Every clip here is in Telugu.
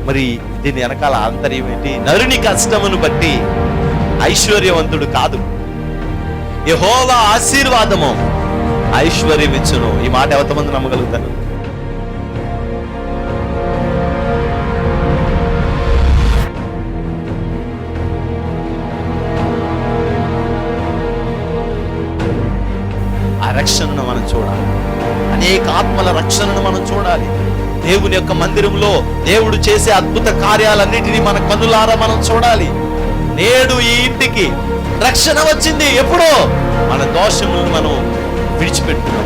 మరి దీని వెనకాల ఆంతర్యం ఏంటి? నరుని కష్టమును బట్టి ఐశ్వర్యవంతుడు కాదు, యెహోవా ఆశీర్వాదము ఐశ్వర్యం ఇచ్చును. ఈ మాట ఎంతమంది నమ్మగలుగుతారు? ఆ రక్షణను మనం చూడాలి, అనేక ఆత్మల రక్షణను మనం చూడాలి. దేవుని యొక్క మందిరంలో దేవుడు చేసే అద్భుత కార్యాలన్నిటినీ మన కన్నులారా మనం చూడాలి. నేడు ఈ ఇంటికి రక్షణ వచ్చింది. ఎప్పుడో మన దోషములను మనం విడిచిపెట్టుకున్నాం.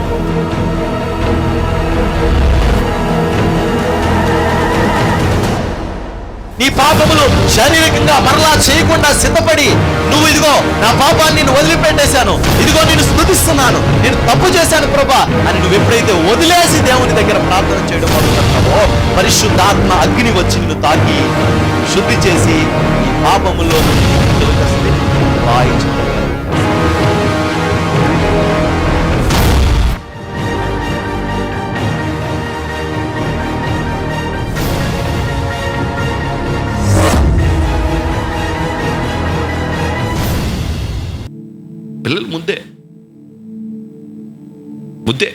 నీ పాపములు శారీరకంగా మరలా చేయకుండా సిద్ధపడి, నువ్వు ఇదిగో నా పాపాన్ని నేను వదిలిపెట్టేశాను, ఇదిగో నేను స్తుతిస్తున్నాను, నేను తప్పు చేశాను ప్రభా అని నువ్వు ఎప్పుడైతే వదిలేసి దేవుని దగ్గర ప్రార్థన చేయడం మొదలుపెడతావో, పరిశుద్ధాత్మ అగ్ని వచ్చి నిన్ను తాకి శుద్ధి చేసి ఈ పాపములో పిల్లలు ముద్దే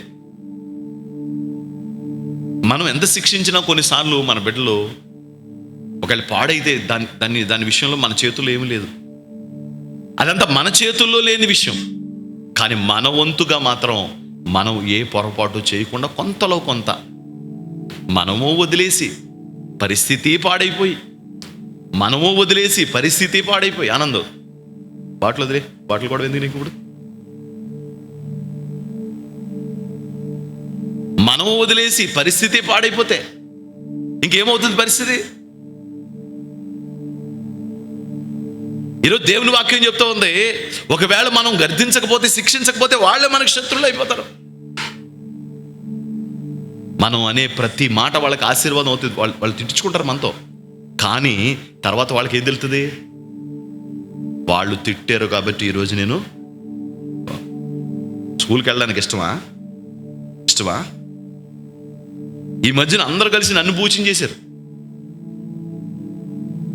మనం ఎంత శిక్షించినా కొన్నిసార్లు మన బిడ్డలు ఒకవేళ పాడైతే దాని విషయంలో మన చేతుల్లో ఏమీ లేదు. అదంతా మన చేతుల్లో లేని విషయం. కానీ మన వంతుగా మాత్రం మనం ఏ పొరపాటు చేయకుండా కొంతలో కొంత మనము వదిలేసి పరిస్థితి పాడైపోయి ఆనందం బాటలు కూడా ఎందుకు నీకు? ఇప్పుడు మనం వదిలేసి పరిస్థితి పాడైపోతే ఇంకేమవుతుంది పరిస్థితి? ఈరోజు దేవుని వాక్యం చెప్తా ఉంది, ఒకవేళ మనం గర్దించకపోతే, శిక్షించకపోతే వాళ్ళే మనకు శత్రువులు అయిపోతారు. మనం అనే ప్రతి మాట వాళ్ళకి ఆశీర్వాదం అవుతుంది. వాళ్ళు తిట్టించుకుంటారు మనతో. కానీ తర్వాత వాళ్ళకి ఏం తెలుస్తుంది? వాళ్ళు తిట్టారు కాబట్టి ఈరోజు నేను స్కూల్కి వెళ్ళడానికి ఇష్టమా? ఈ మధ్యన అందరూ కలిసి నన్ను పూజన చేశారు.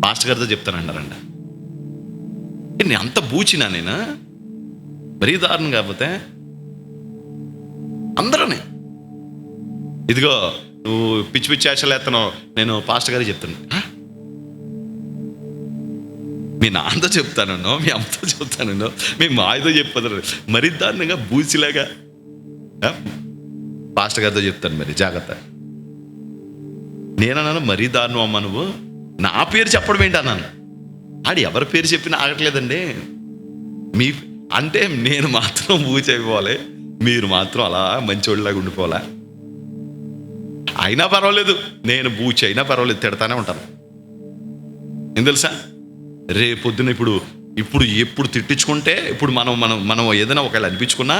పాస్టర్ గారితో చెప్తానంటారంట, నేను అంత బూచినా నేను మరీ దారుణం. కాకపోతే అందరూనే ఇదిగో నువ్వు పిచ్చి పిచ్చి ఆశలు ఎత్తను, నేను పాస్టర్ గారికి చెప్తాను, మీ నాన్నతో చెప్తానో మీ అమ్మతో చెప్తానో మీ మాయతో చెప్పదు, మరీ దారుణంగా బూచిలాగా పాస్టర్ గారితో చెప్తాను. మరి జాగ్రత్త. నేనన్నాను, మరీ దారుణం అమ్మ, నువ్వు నా పేరు చెప్పడం ఏంటి అన్నాను. ఆడు ఎవరి పేరు చెప్పినా ఆగట్లేదండి. అంటే నేను మాత్రం బూచి అయిపోవాలి, మీరు మాత్రం అలా మంచోళ్ళలాగా ఉండిపోవాలా? అయినా పర్వాలేదు, నేను బూచి అయినా పర్వాలేదు, తిడతానే ఉంటాను. ఏం తెలుసా, రేపొద్దున ఇప్పుడు తిట్టించుకుంటే, ఇప్పుడు మనం ఏదైనా ఒకవేళ అనిపించుకున్నా,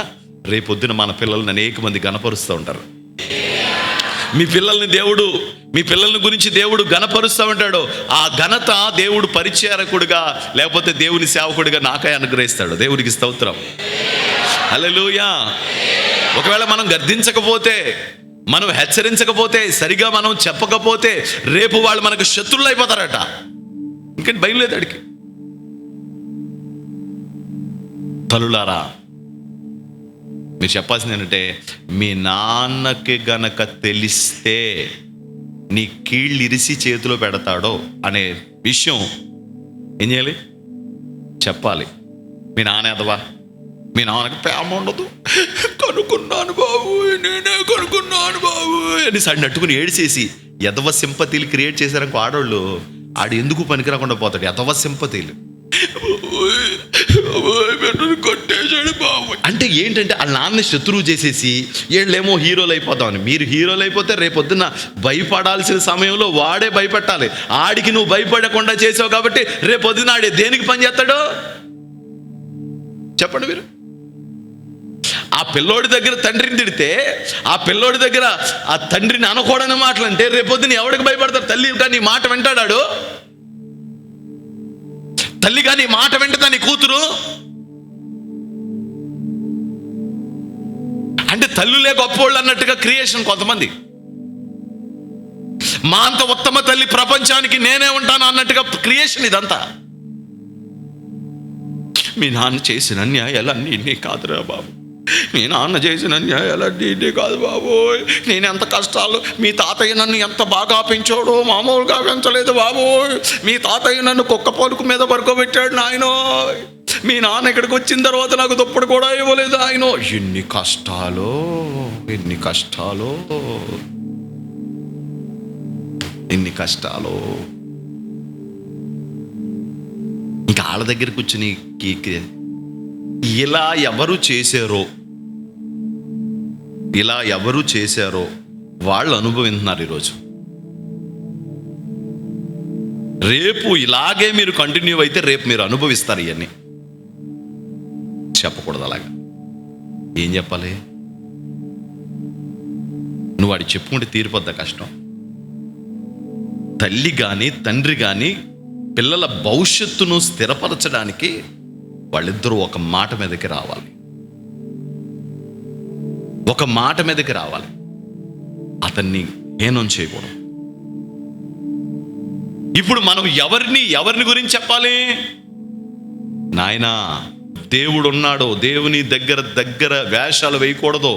రేపొద్దున మన పిల్లల్ని అనేక మంది గణపరుస్తూ ఉంటారు. మీ పిల్లల్ని గురించి దేవుడు గణపరుస్తూ ఉంటాడు. ఆ ఘనత దేవుడు పరిచారకుడిగా లేకపోతే దేవుని సేవకుడిగా నాకే అనుగ్రహిస్తాడు. దేవునికి స్తోత్రం, హల్లెలూయా. ఒకవేళ మనం గద్దించకపోతే, మనం హెచ్చరించకపోతే, సరిగా మనం చెప్పకపోతే, రేపు వాళ్ళు మనకు శత్రువులు అయిపోతారట. ఇంకేంటి భయం లేదు అడిగి. తల్లులారా, మీరు చెప్పాల్సింది ఏంటంటే, మీ నాన్నకి గనక తెలిస్తే నీ కీళ్ళు ఇరిసి చేతిలో పెడతాడో అనే విషయం ఏం చేయాలి? చెప్పాలి. మీ నాన్న ఎదవా, మీ నాన్నకి ప్రేమ ఉండదు, కనుక్కున్నాను బాబు, నేనే కనుక్కున్నాను బాబు అని సడినట్టుకుని ఏడిచేసి ఎదవ సింపతీలు క్రియేట్ చేశారనుకో ఆడవాళ్ళు, ఆడు ఎందుకు పనికిరాకుండా పోతాడు. ఎదవ సింపతీలు అంటే ఏంటంటే వాళ్ళ నాన్నని శత్రువు చేసేసి వీళ్ళేమో హీరోలు అయిపోతామని. మీరు హీరోలు అయిపోతే రేపొద్దున భయపడాల్సిన సమయంలో వాడే భయపెట్టాలి. ఆడికి నువ్వు భయపడకుండా చేసావు కాబట్టి రేపొద్దున ఆడే దేనికి పని చేస్తాడో చెప్పండి మీరు. ఆ పిల్లోడి దగ్గర తండ్రిని తిడితే, ఆ పిల్లోడి దగ్గర ఆ తండ్రిని అనకూడని మాటలు అంటే రేపొద్దున ఎవడికి భయపడతారు? తల్లి కానీ మాట వెంటాడాడు, తల్లి కానీ మాట వెంటదా నీ కూతురు అంటే తల్లులే గొప్పోళ్ళు అన్నట్టుగా క్రియేషన్ కొంతమంది. మా అంత ఉత్తమ తల్లి ప్రపంచానికి నేనే ఉంటాను అన్నట్టుగా క్రియేషన్ ఇదంతా. మీ నాన్న చేసిన అన్యాయాలన్నీ ఇన్ని కాదురా బాబు, మీ నాన్న చేసిన అన్యాయాలన్నీ ఇన్ని కాదు బాబు. నేను ఎంత కష్టాలు, మీ తాతయ్య నన్ను ఎంత బాగా పెంచాడో, మామూలుగా పెంచలేదు బాబు. మీ తాతయ్య నన్ను కుక్క పలుకు మీద పడుకోబెట్టాడు నాయనో. మీ నాన్న ఇక్కడికి వచ్చిన తర్వాత నాకు దుప్పటి కూడా ఇవ్వలేదు ఆయన. ఎన్ని కష్టాలు, ఎన్ని కష్టాలు, ఎన్ని కష్టాలు. ఇంకా వాళ్ళ దగ్గర కూర్చుని ఇలా ఎవరు చేశారో వాళ్ళు అనుభవిస్తున్నారు ఈరోజు. రేపు ఇలాగే మీరు కంటిన్యూ అయితే రేపు మీరు అనుభవిస్తారు. ఇవన్నీ చెప్పకూడదు. అలాగా ఏం చెప్పాలి? నువ్వు వాడికి చెప్పుకుంటే తీరిపోద్దా కష్టం? తల్లి కానీ తండ్రి కానీ పిల్లల భవిష్యత్తును స్థిరపరచడానికి వాళ్ళిద్దరూ ఒక మాట మీదకి రావాలి. ఒక మాట మీదకి రావాలి. అతన్ని హీనం చేయకూడదు. ఇప్పుడు మనం ఎవరిని గురించి చెప్పాలి? నాయనా, దేవుడు ఉన్నాడో, దేవుని దగ్గర వేషాలు వేయకూడదు.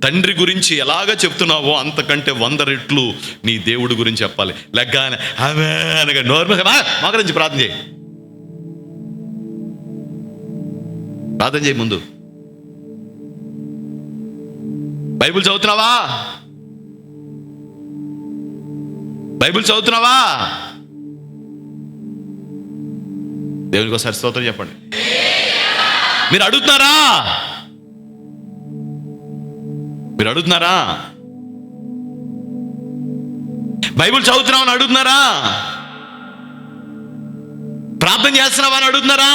తండ్రి గురించి ఎలాగ చెప్తున్నావో అంతకంటే 100 రెట్లు నీ దేవుడి గురించి చెప్పాలి. లెగ్గానే ఆమె అనగా నోర్మల్గా మా గురించి ప్రార్థన చేయి. ప్రార్థన చేయి. ముందు బైబిల్ చదువుతున్నావా? బైబిల్ చదువుతున్నావా? దేవునికి ఒకసారి స్తోత్రం చెప్పండి. మీరు అడుగుతున్నారా? మీరు అడుగుతున్నారా? బైబిల్ చదువుతున్నావా అని అడుగుతున్నారా? ప్రార్థన చేస్తున్నావా అని అడుగుతున్నారా?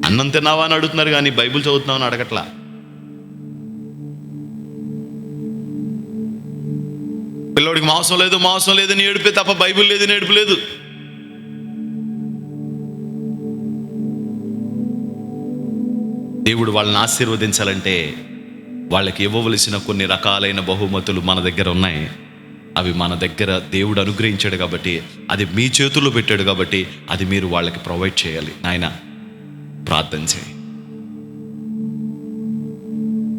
అన్నం తిన్నావా అని అడుగుతున్నారు కానీ బైబిల్ చదువుతున్నావా అని అడగట్లా. పిల్లోడికి మాంసం లేదని ఏడిపే తప్ప బైబిల్ లేదని ఏడుపు లేదు. దేవుడు వాళ్ళని ఆశీర్వదించాలంటే వాళ్ళకి ఇవ్వవలసిన కొన్ని రకాలైన బహుమతులు మన దగ్గర ఉన్నాయి. అవి మన దగ్గర దేవుడు అనుగ్రహించాడు కాబట్టి, అది మీ చేతుల్లో పెట్టాడు కాబట్టి అది మీరు వాళ్ళకి ప్రొవైడ్ చేయాలి. నాయన ప్రార్థన చేయి.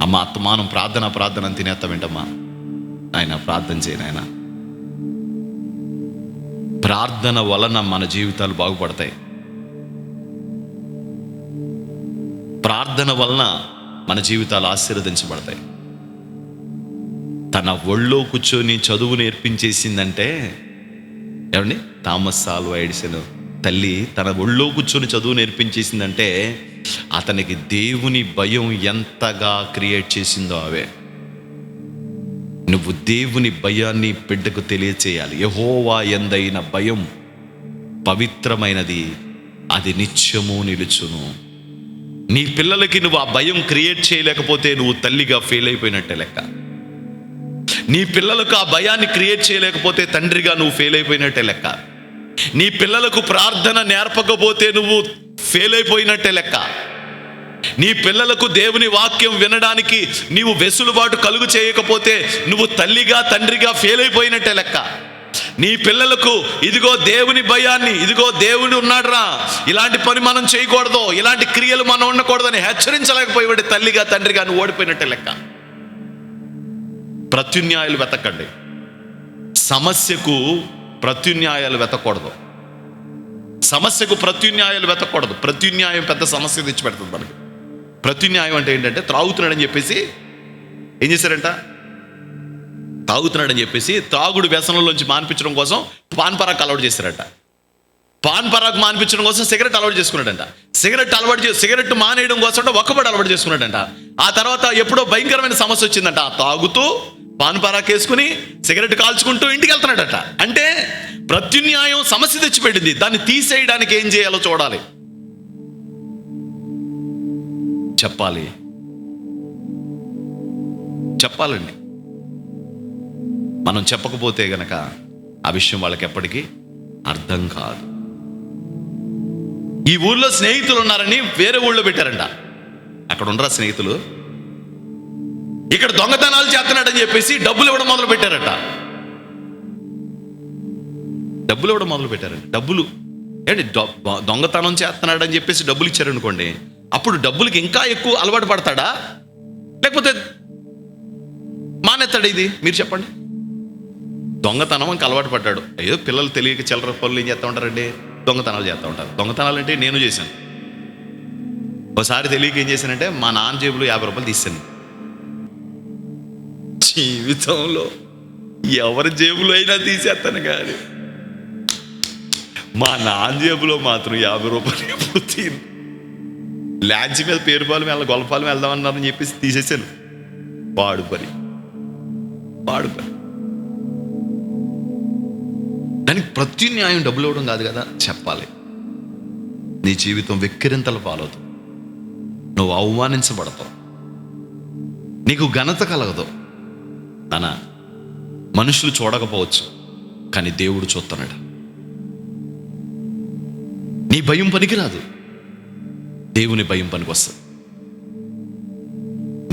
అమ్మ అత్తమానం ప్రార్థన తినేస్తా వింటమ్మా. నాయన ప్రార్థన చేయి. నాయన ప్రార్థన వలన మన జీవితాలు బాగుపడతాయి. ప్రార్థన వలన మన జీవితాలు ఆశీర్వదించబడతాయి. తన ఒళ్ళో కూర్చొని చదువు నేర్పించేసిందంటే, ఏమండి, థామస్ ఆల్వా ఎడిసన్ తల్లి తన ఒళ్ళో కూర్చొని చదువు నేర్పించేసిందంటే అతనికి దేవుని భయం ఎంతగా క్రియేట్ చేసిందో అవే. నువ్వు దేవుని భయాన్ని బిడ్డకు తెలియచేయాలి. యెహోవా యందైన భయం పవిత్రమైనది, అది నిత్యము నిలుచును. నీ పిల్లలకి నువ్వు ఆ భయం క్రియేట్ చేయలేకపోతే నువ్వు తల్లిగా ఫెయిల్ అయిపోయినట్టే లెక్క. నీ పిల్లలకు ఆ భయాన్ని క్రియేట్ చేయలేకపోతే తండ్రిగా నువ్వు ఫెయిల్ అయిపోయినట్టే లెక్క. నీ పిల్లలకు ప్రార్థన నేర్పకపోతే నువ్వు ఫెయిల్ అయిపోయినట్టే లెక్క. నీ పిల్లలకు దేవుని వాక్యం వినడానికి నీవు వెసులుబాటు కలుగు చేయకపోతే నువ్వు తల్లిగా తండ్రిగా ఫెయిల్ అయిపోయినట్టే లెక్క. నీ పిల్లలకు ఇదిగో దేవుని భయాన్ని, ఇదిగో దేవుడు ఉన్నాడురా, ఇలాంటి పని మనం చేయకూడదు, ఇలాంటి క్రియలు మనం ఉండకూడదని హెచ్చరించలేకపోయేవాడి తల్లిగా తండ్రిగా నువ్వు ఓడిపోయినట్టే లెక్క. ప్రత్యున్యాయాలు వెతకండి. సమస్యకు ప్రత్యున్యాయాలు వెతకూడదు. ప్రత్యున్యాయం పెద్ద సమస్య తెచ్చిపెడుతుంది మనకి. ప్రత్యున్యాయం అంటే ఏంటంటే, త్రాగుతున్నాడని చెప్పేసి ఏం చేశారంట? తాగుతున్నాడని చెప్పేసి త్రాగుడు వ్యసనంలోంచి మాన్పించడం కోసం పాన్ పరాక్ అలవాటు చేశారట. పాన్ పరాక్ మాన్పించడం కోసం సిగరెట్ అలవాటు చేసుకున్నాడంట. సిగరెట్ మానేయడం కోసం ఒక్కబడి అలవాటు చేసుకున్నాడంట. ఆ తర్వాత ఎప్పుడో భయంకరమైన సమస్య వచ్చిందంట. తాగుతూ పాన్ పరాక్ వేసుకుని సిగరెట్ కాల్చుకుంటూ ఇంటికి వెళ్తున్నాడట. అంటే ప్రత్యున్యాయం సమస్య తెచ్చిపెట్టింది. దాన్ని తీసేయడానికి ఏం చేయాలో చూడాలి, చెప్పాలండి. మనం చెప్పకపోతే గనక ఆ విషయం వాళ్ళకి ఎప్పటికీ అర్థం కాదు. ఈ ఊళ్ళో స్నేహితులు ఉన్నారని వేరే ఊళ్ళో పెట్టారంట. అక్కడ ఉండరా స్నేహితులు? ఇక్కడ దొంగతనాలు చేస్తున్నాడని చెప్పేసి డబ్బులు ఇవ్వడం మొదలు పెట్టారట. డబ్బులు ఏంటి, దొంగతనం చేస్తున్నాడని చెప్పేసి డబ్బులు ఇచ్చారనుకోండి, అప్పుడు డబ్బులకి ఇంకా ఎక్కువ అలవాటు పడతాడా, లేకపోతే మానేస్తాడు? ఇది మీరు చెప్పండి. దొంగతనం ఇంకా అలవాటు పడ్డాడు. ఏదో పిల్లలు తెలియక చిల్లర పనులు ఏం చేస్తూ ఉంటారండి, దొంగతనాలు చేస్తూ ఉంటారు. దొంగతనాలు అంటే నేను చేశాను. ఒకసారి తెలియక ఏం చేశానంటే మా నాన్న జేబులో 50 రూపాయలు తీసాను. జీవితంలో ఎవరి జేబులో అయినా తీసేస్తాను, కానీ మా నాన్న జేబులో మాత్రం 50 రూపాయలు ఎప్పుడు తీరు. ల్యాంచ్ మీద పేరుపాలెం గొల్లపాలెం వెళ్దామన్నారని చెప్పేసి తీసేసాను. వాడు పని. దానికి ప్రత్యున్యాయం డబ్బులు ఇవ్వడం కాదు కదా, చెప్పాలి. నీ జీవితం వెక్కిరింతలు పాలవుతుంది, నువ్వు అవమానించబడతావు, నీకు ఘనత కలగదు. నానా, మనుషులు చూడకపోవచ్చు, కానీ దేవుడు చూస్తున్నాడు. నీ భయం పనికిరాదు, దేవుని భయం పనికొస్తుంది.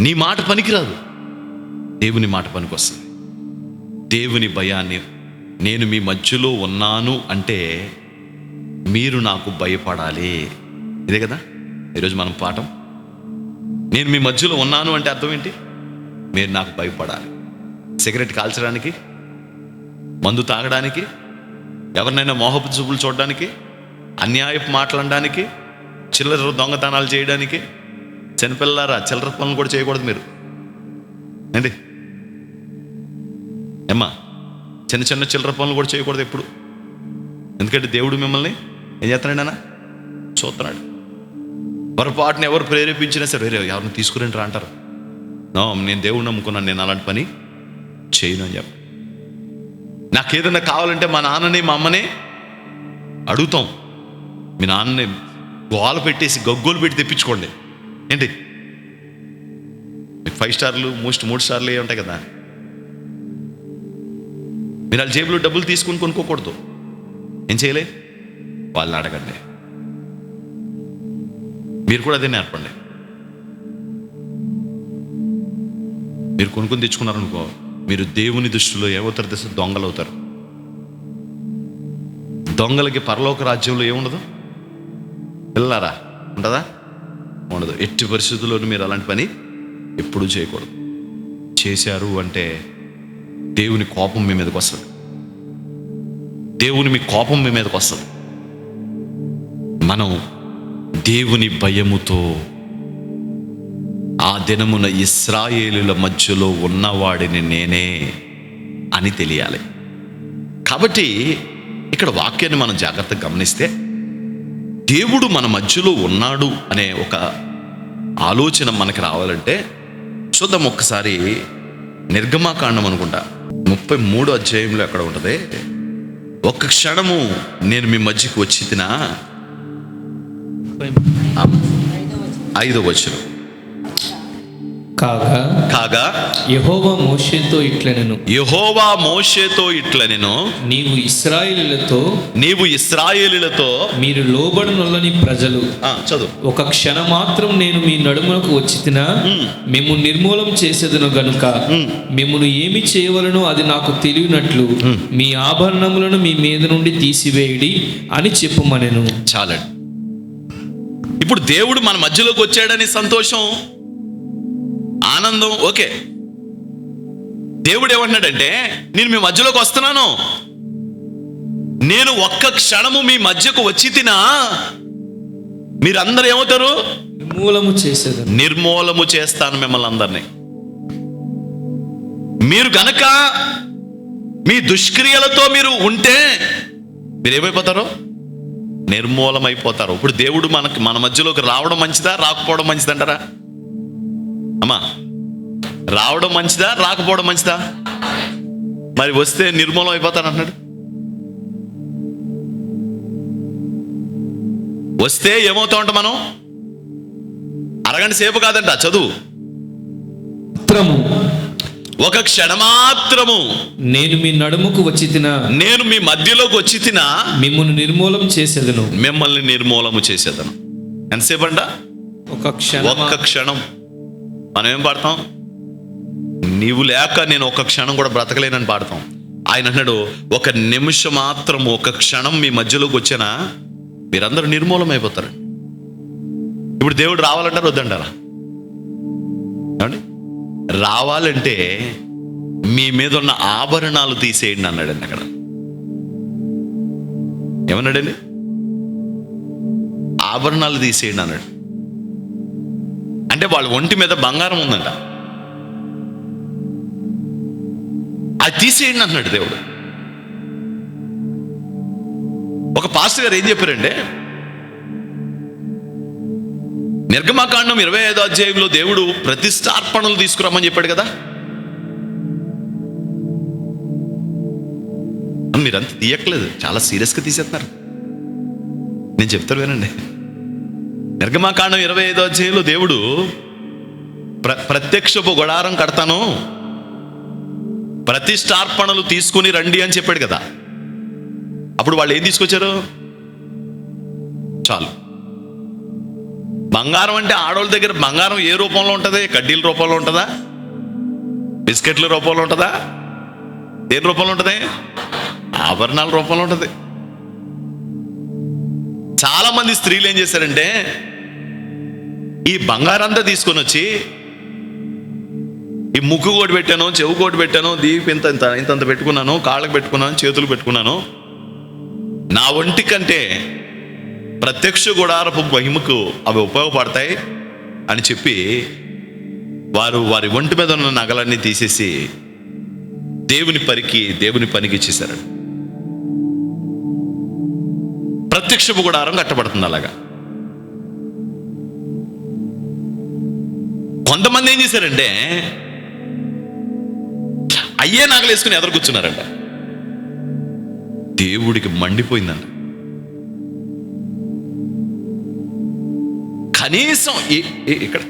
నీ మాట పనికిరాదు, దేవుని మాట పనికొస్తుంది. దేవుని భయాన్ని, నేను మీ మధ్యలో ఉన్నాను అంటే మీరు నాకు భయపడాలి. ఇదే కదా ఈరోజు మనం పాఠం. నేను మీ మధ్యలో ఉన్నాను అంటే అర్థం ఏంటి? మీరు నాకు భయపడాలి. సిగరెట్ కాల్చడానికి, మందు తాగడానికి, ఎవరినైనా మోహపు చూపులు చూడడానికి, అన్యాయపు మాట్లాడడానికి, చిల్లర దొంగతనాలు చేయడానికి. చిన్నపిల్లారా, చిల్లర పనులు కూడా చేయకూడదు మీరు ఏంటి ఏమ్మా, చిన్న చిల్లర పనులు కూడా చేయకూడదు ఎప్పుడు. ఎందుకంటే దేవుడు మిమ్మల్ని ఏం చేస్తున్నాడు అన్న, చూస్తున్నాడు. పొరపాటున ఎవరు ప్రేరేపించినా సరే, ఎవరిని తీసుకురండి రా అంటారు. నేను దేవుడు నమ్ముకున్నాను, నేను అలాంటి పని చేయను అని చెప్పి. నాకేదన్నా కావాలంటే మా నాన్నని మా అమ్మని అడుగుతాం. మీ నాన్నని గోల పెట్టేసి గగ్గోలు పెట్టి తెప్పించుకోండి. ఏంటి, 5 స్టార్లు 3 స్టార్లు ఏ ఉంటాయి కదా, మీరు వాళ్ళ జేబులో డబ్బులు తీసుకుని కొనుక్కోకూడదు. ఏం చేయలే, వాళ్ళని అడగండి. మీరు కూడా అదే నేర్పండి. మీరు కొనుక్కొని తెచ్చుకున్నారనుకో, మీరు దేవుని దృష్టిలో ఏమవుతారు తెలుసు? దొంగలు అవుతారు. దొంగలకి పరలోక రాజ్యంలో ఏముండదు పిల్లలారా, ఉంటుందా? ఉండదు. ఎట్టి పరిస్థితుల్లోనూ మీరు అలాంటి పని ఎప్పుడూ చేయకూడదు. చేశారు అంటే దేవుని కోపం మీ మీదకి వస్తుంది. మీ కోపం మీ మీదకి వస్తుంది. మనం దేవుని భయముతో ఆ దినమున ఇశ్రాయేలుల మధ్యలో ఉన్నవాడిని నేనే అని తెలియాలి. కాబట్టి ఇక్కడ వాక్యాన్ని మనం జాగ్రత్తగా గమనిస్తే, దేవుడు మన మధ్యలో ఉన్నాడు అనే ఒక ఆలోచన మనకి రావాలంటే చూద్దాం ఒక్కసారి. నిర్గమాకాండం అనుకుంటా 33వ అధ్యాయంలో ఎక్కడ ఉంటుంది, ఒక్క క్షణము నేను మీ మధ్యకు వచ్చి తినా, 5వ వచనం. కాగా యెహోవా మోషేతో ఇట్లనెను, నీవు ఇశ్రాయేలీయులతో మీరు లోబడనొల్లని ప్రజలు, చదువు, ఒక క్షణం మాత్రం నేను మీ నడుమునకు వచ్చి తినా, మేము నిర్మూలం చేసేదను గనుక మిమ్మును ఏమి చేయవలనో అది నాకు తెలియనట్లు మీ ఆభరణములను మీ మీద నుండి తీసివేయడి అని చెప్పుమనెను. చాలండి. ఇప్పుడు దేవుడు మన మధ్యలోకి వచ్చాడని సంతోషం, ఆనందం, ఓకే. దేవుడు ఏమంటున్నాడంటే, నేను మీ మధ్యలోకి వస్తున్నాను, నేను ఒక్క క్షణము మీ మధ్యకు వచ్చి తినా, మీరందరూ ఏమవుతారు? నిర్మూలము చేస్తాను మిమ్మల్ని అందరినీ. మీరు గనక మీ దుష్క్రియలతో మీరు ఉంటే మీరేమైపోతారు? నిర్మూలమైపోతారు. ఇప్పుడు దేవుడు మన మధ్యలోకి రావడం మంచిదా, రాకపోవడం మంచిదంటారా? అమ్మా, రావడం మంచిదా, రాకపోవడం మంచిదా? మరి వస్తే నిర్మూలం అయిపోతాను అంటున్నాడు. వస్తే ఏమవుతా ఉంటాం మనం? అరగంట సేపు కాదంట, చదువు. ఒక క్షణమాత్రము నేను మీ నడుముకు వచ్చి తినా, నేను మీ మధ్యలోకి వచ్చి తినా, మిమ్మల్ని నిర్మూలం చేసేదను, మిమ్మల్ని నిర్మూలము చేసేదను. ఎంతసేపు అంట? ఒక క్షణం. మనం ఏం పాడతాం? నీవు లేక నేను ఒక క్షణం కూడా బ్రతకలేనని పాడతాం. ఆయన అన్నాడు, ఒక నిమిషం మాత్రం, ఒక క్షణం మీ మధ్యలోకి వచ్చినా మీరందరూ నిర్మూలమైపోతారు. ఇప్పుడు దేవుడు రావాలంటారు వద్దంటారా? ఏమండి? రావాలంటే మీ మీద ఉన్న ఆభరణాలు తీసేయండి అన్నాడండి. అక్కడ ఏమన్నాడండి? ఆభరణాలు తీసేయండి అన్నాడు. అంటే వాళ్ళ ఒంటి మీద బంగారం ఉందంట, అది తీసేయండి అన్నాడు దేవుడు. ఒక పాస్టర్ గారు ఏం చెప్పారంటే, నిర్గమకాండం 25వ అధ్యాయంలో దేవుడు ప్రతిష్టార్పణలు తీసుకురామని చెప్పాడు కదా. మీరంతా తీయట్లేదు, చాలా సీరియస్గా తీసేస్తున్నారు. నేను చెప్తాను వినండి. నిర్గమకాండం 25వ అధ్యాయంలో దేవుడు ప్రత్యక్షపు గుడారం కడతాను, ప్రతిష్టార్పణలు తీసుకుని రండి అని చెప్పాడు కదా. అప్పుడు వాళ్ళు ఏం తీసుకొచ్చారు? చాలు. బంగారం అంటే ఆడవాళ్ళ దగ్గర బంగారం ఏ రూపంలో ఉంటుంది? కడ్డీల రూపంలో ఉంటుందా? బిస్కెట్ల రూపంలో ఉంటుందా? దేని రూపంలో ఉంటుంది? ఆభరణాల రూపంలో ఉంటుంది. చాలా మంది స్త్రీలు ఏం చేశారంటే, ఈ బంగారంతా తీసుకొని వచ్చి ఈ ముక్కు కోటి పెట్టాను, చెవు కోటి పెట్టాను, దీపు ఇంతంత పెట్టుకున్నాను, కాళ్ళకు పెట్టుకున్నాను, చేతులు పెట్టుకున్నాను, నా ఒంటి కంటే ప్రత్యక్ష గుడారపు మహిమకు అవి ఉపయోగపడతాయి అని చెప్పి వారి ఒంటి మీద ఉన్న నగలన్నీ తీసేసి దేవుని పనికి ఇచ్చేశారు. ప్రత్యక్షపు గుడారం కట్టబడుతుంది అలాగా. కొంతమంది ఏం చేశారంటే, అయ్యే నగలు వేసుకుని ఎదురు కూర్చున్నారంట. దేవుడికి మండిపోయిందంట. కనీసం ఇక్కడ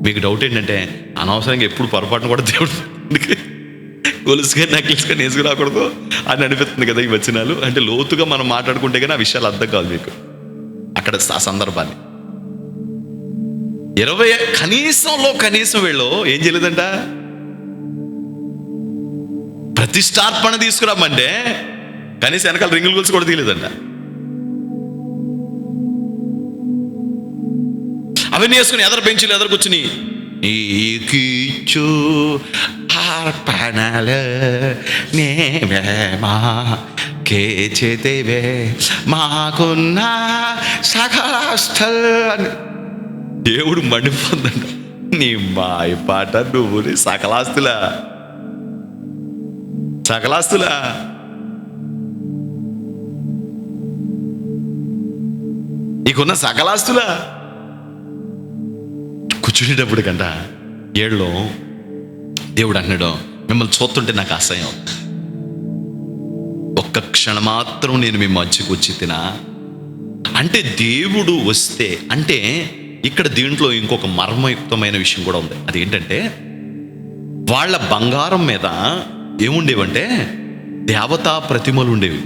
మీకు డౌట్ ఏంటంటే, అనవసరంగా ఎప్పుడు పొరపాటును కూడా దేవుడు గొలుసుగా నెక్లెస్గా నేసుకురాకూడదు అని అనిపిస్తుంది కదా ఈ వచనాలు. అంటే లోతుగా మనం మాట్లాడుకుంటే కానీ ఆ విషయాలు అర్థం కాదు మీకు అక్కడ ఆ సందర్భాన్ని. 20 కనీసం వీళ్ళు ఏం చేయలేదంట, ప్రతిష్టార్పణ తీసుకురామంటే కనీసం వెనకాల రింగులు గొలుసు కూడా తీయలేదంట. అవన్నీ వేసుకుని ఎదరు బెంచులు ఎదరు కూర్చుని మాకున్న సకలాస్థల్ అని దేవుడు మండిపోతుందంట. నీ మాయ పాట నువ్వు సకలాస్తులా నీకున్న సకలాస్తులా కూర్చునేటప్పుడు కంట ఏళ్ళలో దేవుడు అన్నాడు, మిమ్మల్ని చూస్తుంటే నాకు అసహ్యం, ఒక్క క్షణం మాత్రం నేను మీ మధ్యకు వచ్చి తినా అంటే. దేవుడు వస్తే అంటే ఇక్కడ దీంట్లో ఇంకొక మర్మయుక్తమైన విషయం కూడా ఉంది. అదేంటంటే, వాళ్ళ బంగారం మీద ఏముండేవంటే దేవతా ప్రతిమలు ఉండేవి.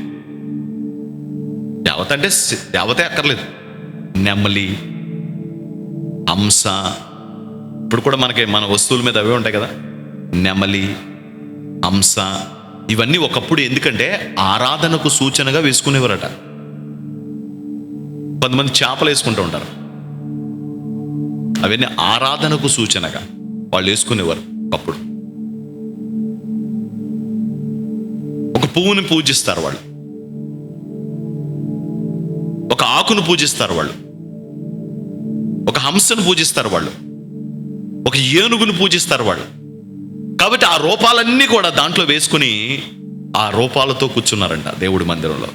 దేవత అంటే దేవతే అక్కర్లేదు, నెమలి, హంస. ఇప్పుడు కూడా మన వస్తువుల మీద అవే ఉంటాయి కదా, నెమలి, హంస. ఇవన్నీ ఒకప్పుడు ఎందుకంటే ఆరాధనకు సూచనగా వేసుకునేవారట. కొంతమంది చేపలు వేసుకుంటూ ఉంటారు, అవన్నీ ఆరాధనకు సూచనగా వాళ్ళు వేసుకునేవారు. ఒకప్పుడు ఒక పువ్వుని పూజిస్తారు వాళ్ళు, ఒక ఆకును పూజిస్తారు వాళ్ళు, ఒక హంసను పూజిస్తారు వాళ్ళు, ఒక ఏనుగును పూజిస్తారు వాళ్ళు. కాబట్టి ఆ రూపాలన్నీ కూడా దాంట్లో వేసుకుని ఆ రూపాలతో కూర్చున్నారంట దేవుడి మందిరంలో.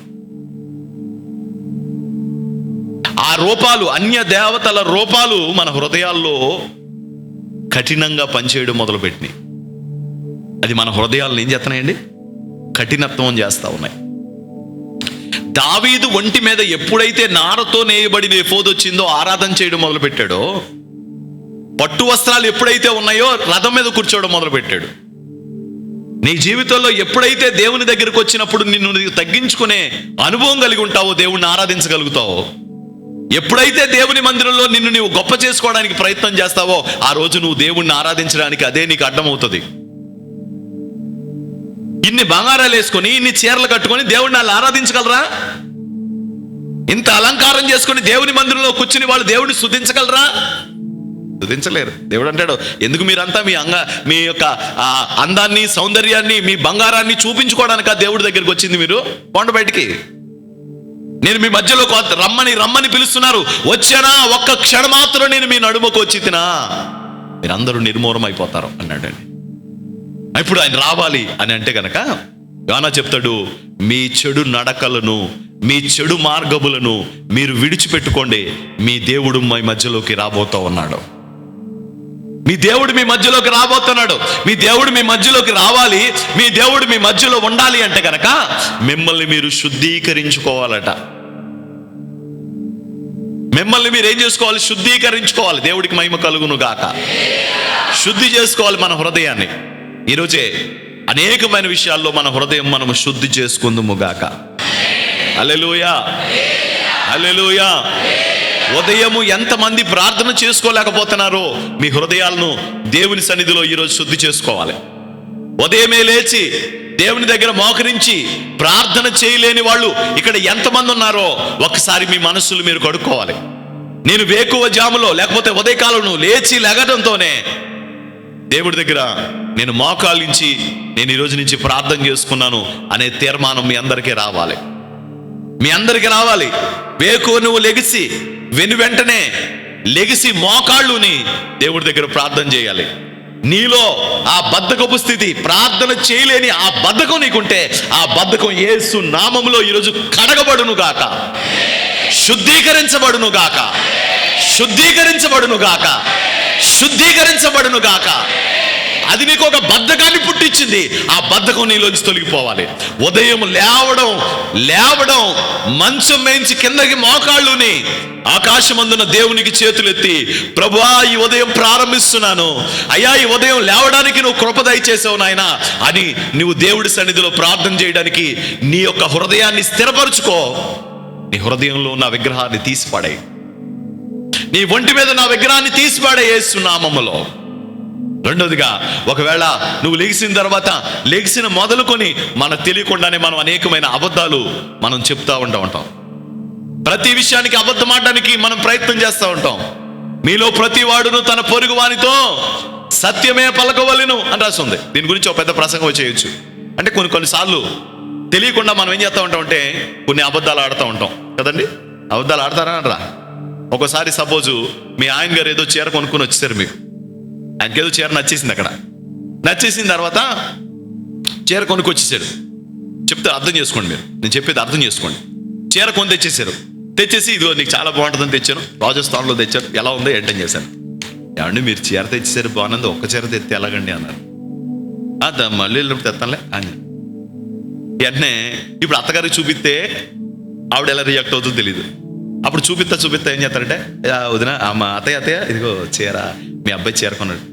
ఆ రూపాలు, అన్య దేవతల రూపాలు మన హృదయాల్లో కఠినంగా పనిచేయడం మొదలుపెట్టినాయి. అది మన హృదయాలను ఏం చేస్తున్నాయండి? కఠినత్వం చేస్తూ ఉన్నాయి. దావీదు ఒంటి మీద ఎప్పుడైతే నారతో నేయబడిన ఎఫోదు వచ్చిందో ఆరాధన చేయడం మొదలుపెట్టాడో, పట్టు వస్త్రాలు ఎప్పుడైతే ఉన్నాయో రథం మీద కూర్చోవడం మొదలుపెట్టాడు. నీ జీవితంలో ఎప్పుడైతే దేవుని దగ్గరకు వచ్చినప్పుడు నిన్ను తగ్గించుకునే అనుభవం కలిగి ఉంటావో, దేవుణ్ణి ఆరాధించగలుగుతావో, ఎప్పుడైతే దేవుని మందిరంలో నిన్ను నీవు గొప్ప చేసుకోవడానికి ప్రయత్నం చేస్తావో ఆ రోజు నువ్వు దేవుణ్ణి ఆరాధించడానికి అదే నీకు అడ్డమవుతుంది. ఇన్ని బంగారాలు వేసుకొని, ఇన్ని చీరలు కట్టుకొని దేవుడిని వాళ్ళు ఆరాధించగలరా? ఇంత అలంకారం చేసుకొని దేవుని మందిరంలో కూర్చుని వాళ్ళు దేవుడిని స్తుతించగలరా? స్తుతించలేరు. దేవుడు అంటాడు, ఎందుకు మీరంతా మీ యొక్క అందాన్ని, సౌందర్యాన్ని, మీ బంగారాన్ని చూపించుకోవడానిక దేవుడి దగ్గరికి వచ్చింది? మీరు పోండి బయటికి. నేను మీ మధ్యలో రమ్మని పిలుస్తున్నారు, వచ్చానా? ఒక్క క్షణం మాత్రం నేను మీ నడుమకు వచ్చి తినా, మీరందరూ నిర్మూలం అయిపోతారు అన్నాడండి. ఇప్పుడు ఆయన రావాలి అని అంటే గనక యోనా చెప్తాడు, మీ చెడు నడకలను, మీ చెడు మార్గములను మీరు విడిచిపెట్టుకోండి, మీ దేవుడు మీ మధ్యలోకి రాబోతూ ఉన్నాడు. మీ దేవుడు మీ మధ్యలోకి రాబోతున్నాడు. మీ దేవుడు మీ మధ్యలోకి రావాలి, మీ దేవుడు మీ మధ్యలో ఉండాలి అంటే గనక మిమ్మల్ని మీరు శుద్ధీకరించుకోవాలట. మిమ్మల్ని మీరు ఏం చేసుకోవాలి? శుద్ధీకరించుకోవాలి. దేవుడికి మహిమ కలుగును గాక. శుద్ధి చేసుకోవాలి మన హృదయాన్ని. ఈరోజే అనేకమైన విషయాల్లో మన హృదయం మనము శుద్ధి చేసుకుందుము గాక. హల్లెలూయా, హల్లెలూయా. ఉదయము ఎంతమంది ప్రార్థన చేసుకోలేకపోతున్నారో మీ హృదయాలను దేవుని సన్నిధిలో ఈరోజు శుద్ధి చేసుకోవాలి. ఉదయమే లేచి దేవుని దగ్గర మోకరించి ప్రార్థన చేయలేని వాళ్ళు ఇక్కడ ఎంతమంది ఉన్నారో ఒకసారి మీ మనస్సులు మీరు కడుక్కోవాలి. నేను వేకువ జాములో లేకపోతే ఉదయకాలను లేచి లెగడంతోనే దేవుడి దగ్గర నేను మోకాలించి నేను ఈరోజు నుంచి ప్రార్థన చేసుకున్నాను అనే తీర్మానం మీ అందరికీ రావాలి. మీ అందరికీ రావాలి. వేకువ నువ్వు లెగిసి వెంటనే లెగిసి మోకాళ్ళుని దేవుడి దగ్గర ప్రార్థన చేయాలి. నీలో ఆ బద్ధకపు స్థితి, ప్రార్థన చేయలేని ఆ బద్ధకం నీకుంటే ఆ బద్ధకం యేసు నామములో ఈరోజు కడగబడును గాక, శుద్ధీకరించబడును గాక, శుద్ధీకరించబడును గాక, శుద్ధీకరించబడును గాక. అది నీకు ఒక బద్ధకాన్ని పుట్టించింది, ఆ బద్ధకం నీలోంచి తొలగిపోవాలి. ఉదయం లేవడం మంచం మేంచి కిందకి మోకాళ్ళుని ఆకాశమందున దేవునికి చేతులెత్తి, ప్రభువా ఈ ఉదయం ప్రారంభిస్తున్నాను అయ్యా, ఈ ఉదయం లేవడానికి నువ్వు కృప దయచేసావు నాయనా అని నువ్వు దేవుడి సన్నిధిలో ప్రార్థన చేయడానికి నీ యొక్క హృదయాన్ని స్థిరపరచుకో. నీ హృదయంలో ఉన్న విగ్రహాన్ని తీసిపాడాయి, నీ ఒంటి మీద నా విగ్రహాన్ని తీసిపాడే యేసు నామములో. రెండోదిగా, ఒకవేళ నువ్వు లెగిసిన తర్వాత లెగిసిన మొదలుకొని మనకు తెలియకుండానే మనం అనేకమైన అబద్ధాలు మనం చెప్తా ఉంటాం. ప్రతి విషయానికి అబద్ధం ఆడడానికి మనం ప్రయత్నం చేస్తూ ఉంటాం. మీలో ప్రతి వాడును తన పొరుగు వానితో సత్యమే పలకవలెను అని రాస్తుంది. దీని గురించి ఒక పెద్ద ప్రసంగం చేయొచ్చు. అంటే కొన్నిసార్లు తెలియకుండా మనం ఏం చేస్తూ ఉంటాం అంటే కొన్ని అబద్ధాలు ఆడుతూ ఉంటాం కదండి. అబద్ధాలు ఆడతారా అనరా? ఒకసారి సపోజు మీ ఆయన గారు ఏదో చీర కొనుక్కొని వచ్చేసారు, మీకు ఆయనకేదో చీర నచ్చేసింది. అక్కడ నచ్చేసిన తర్వాత చీర కొనుక్కొచ్చేసాడు. చెప్తే అర్థం చేసుకోండి, మీరు నేను చెప్పేది అర్థం చేసుకోండి. చీర కొని తెచ్చేసి ఇదిగో నీకు చాలా బాగుంటుందని తెచ్చాను, రాజస్థాన్లో తెచ్చాను, ఎలా ఉందో ఏంటని చేశాను. ఏమండి మీరు చీర తెచ్చేసారు బాగుంది, ఒక్క చీర తెత్తే ఎలాగండి అన్నారు. మళ్ళీ వెళ్ళినప్పుడు తెస్తానులే అని. వెంటనే ఇప్పుడు అత్తగారికి చూపిస్తే ఆవిడ ఎలా రియాక్ట్ అవుతుందో తెలియదు. అప్పుడు చూపిస్తా ఏం చేస్తారంటే, వదిన మా అత్తయ్య ఇదిగో చీర, మీ అబ్బాయి చీర కొన్నాడు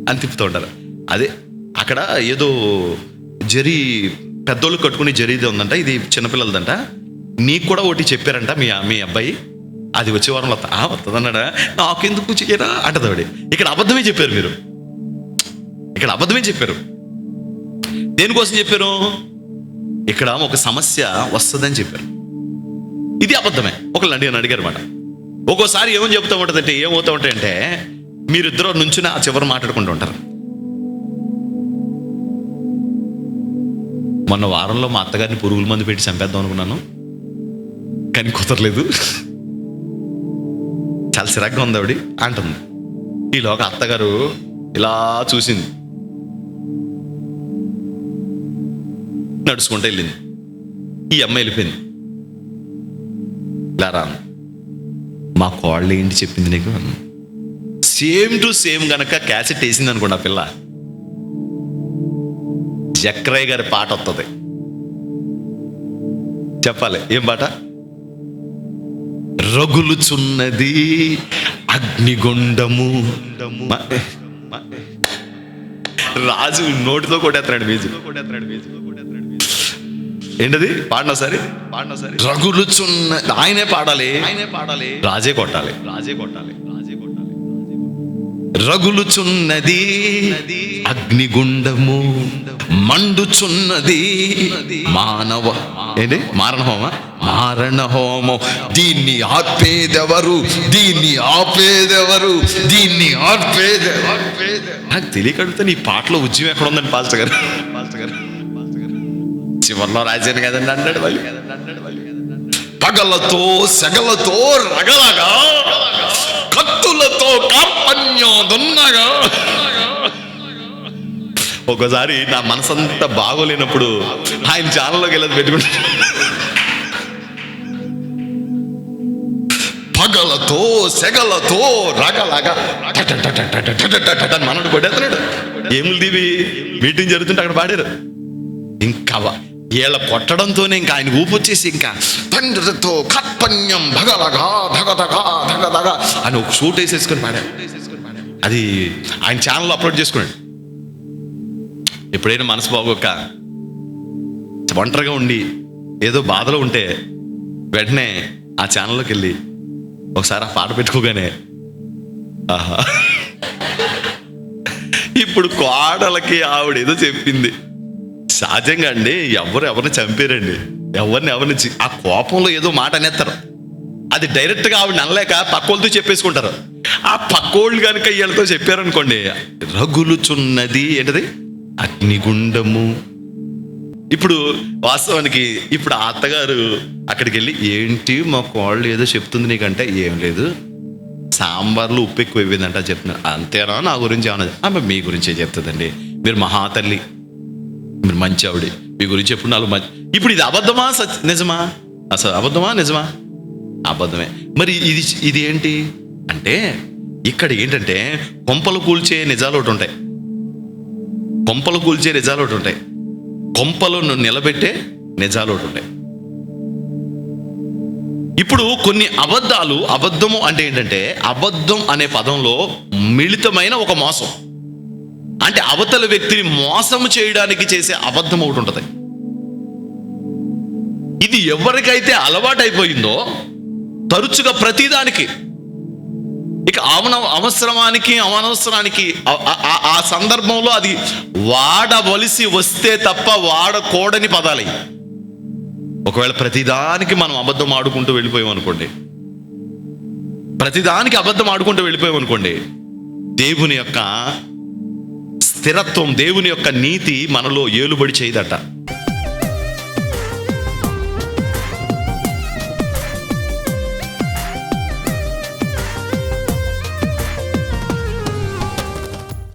అని తిప్పుతూ ఉంటారు. అదే అక్కడ ఏదో జరీ పెద్దోళ్ళు కట్టుకుని జరీది ఉందంట, ఇది చిన్నపిల్లలదంట, నీకు కూడా ఒకటి చెప్పారంట మీ అబ్బాయి, అది వచ్చే వారంలో వస్తుందన్నాడా, నాకెందుకు చెయ్యరా అంటదావిడ. ఇక్కడ అబద్ధమే చెప్పారు మీరు, ఇక్కడ అబద్ధమే చెప్పారు. దేనికోసం చెప్పారు? ఇక్కడ ఒక సమస్య వస్తుందని చెప్పారు. ఇది అబద్ధమే. ఒకళ్ళు నేను అడిగారు అన్నమాట. ఒక్కోసారి ఏమని చెప్తూ ఉంటుందంటే, ఏమవుతూ ఉంటాయంటే మీరిద్దరు నుంచుని ఆ చివరి మాట్లాడుకుంటూ ఉంటారు. మొన్న వారంలో మా అత్తగారిని పురుగుల మందు పెట్టి చంపేద్దాం అనుకున్నాను, కానీ కుదరలేదు, చాలా సిరగ్గా ఉంది ఆవిడ అంటుంది. ఈలోగా అత్తగారు ఇలా చూసింది, నడుచుకుంటూ వెళ్ళింది. ఈ అమ్మాయి వెళ్ళిపోయింది. ఇలా రాను, మా కోళ్ళు ఏంటి చెప్పింది నీకు? సేమ్ టు సేమ్ గనక క్యాసెట్ వేసింది అనుకోండి, ఆ పిల్ల జక్రయ్య గారి పాట వస్తుంది. చెప్పాలి ఏం పాట? రగులుచున్నది అగ్నిగుండము. రాజు నోటితో కొట్టేస్తున్నాడు మ్యూజిక్. ఏంటది? పాడినా సరే రగులుచున్న ఆయనే పాడాలి, రాజే కొట్టాలి. రగులుచున్నది అగ్నిగుండము, మండుచున్నది మానవ ఏంటి మారణ హోమం. దీన్ని ఆపేదెవరు? నాకు తెలియకడితే నీ పాటలో ఉద్యమం ఎక్కడ ఉందండి పాస్టర్ గారు? చివరిలో రాశాను కదండి అన్నాడు వాళ్ళు. పగలతో సెగలతో రగలగా, కత్తులతో కార్పణ్యం దున్నగా. ఒకసారి నా మనసంతా బాగోలేనప్పుడు ఆయన ఛానల్లోకి వెళ్ళదు పెట్టుకుంటా. పగలతో సెగలతో రగలగా మనడు కొట్టేస్తున్నాడు. ఏములు దీవి మీటింగ్ జరుగుతుంటే అక్కడ పాడారు. ఇంకా వీళ్ళ కొట్టడంతోనే ఇంకా ఆయన ఊపు వచ్చేసి ఇంకా తండ్రితో కర్పణ్యం భగలగా ధగధగా అని ఒక షూట్ వేసేసుకొని పాడారు. అది ఆయన ఛానల్లో అప్లోడ్ చేసుకున్నాడు. ఎప్పుడైనా మనసు బాగోక ఒంటరిగా ఉండి ఏదో బాధలో ఉంటే వెంటనే ఆ ఛానల్లోకి వెళ్ళి ఒకసారి ఆ పాట పెట్టుకోగానే ఆహా, ఇప్పుడు కోడలకి ఆవిడ ఏదో చెప్పింది. సహజంగా అండి ఎవరిని చంపారండి, ఎవరిని ఆ కోపంలో ఏదో మాట అనేస్తారు. అది డైరెక్ట్గా ఆవిడ అనలేక పక్కోళ్ళతో చెప్పేసుకుంటారు. ఆ పక్కోళ్ళు కనుక వీళ్ళతో చెప్పారనుకోండి, రగులుచున్నది ఏంటది అగ్నిగుండము. ఇప్పుడు వాస్తవానికి ఇప్పుడు ఆ అత్తగారు అక్కడికి వెళ్ళి, ఏంటి మా కోళ్ళు ఏదో చెప్తుంది నీకంటే, ఏం లేదు సాంబార్లో ఉప్పు ఎక్కువ అయిపోయిందంట చెప్తున్నా. అంతేనా? నా గురించి ఏమన్నా? ఆమె మీ గురించే చెప్తుందండి, మీరు మహాతల్లి, మీరు మంచి ఆవిడ, మీ గురించి ఎప్పుడు నాలుగు మంచి. ఇప్పుడు ఇది అబద్ధమా నిజమా? అసలు అబద్ధమా నిజమా? అబద్ధమే. మరి ఇది ఏంటి అంటే, ఇక్కడ ఏంటంటే కొంపలు కూల్చే నిజాలు ఒకటి ఉంటాయి, కొంపలను నిలబెట్టే నిజాలు ఒకటి ఉంటాయి. ఇప్పుడు కొన్ని అబద్ధము అంటే ఏంటంటే, అబద్ధం అనే పదంలో మిళితమైన ఒక మోసం. అంటే అవతల వ్యక్తిని మోసం చేయడానికి చేసే అబద్ధం ఒకటి ఉంటుంది. ఇది ఎవరికైతే అలవాటైపోయిందో తరచుగా ప్రతిదానికి, ఇక అవసరానికి అనవసరానికి ఆ సందర్భంలో అది వాడవలసి వస్తే తప్ప వాడకూడని పదాలు. ఒకవేళ ప్రతిదానికి మనం అబద్ధం ఆడుకుంటూ వెళ్ళిపోయాం అనుకోండి, దేవుని యొక్క స్థిరత్వం, దేవుని యొక్క నీతి మనలో ఏలుబడి చేయదట.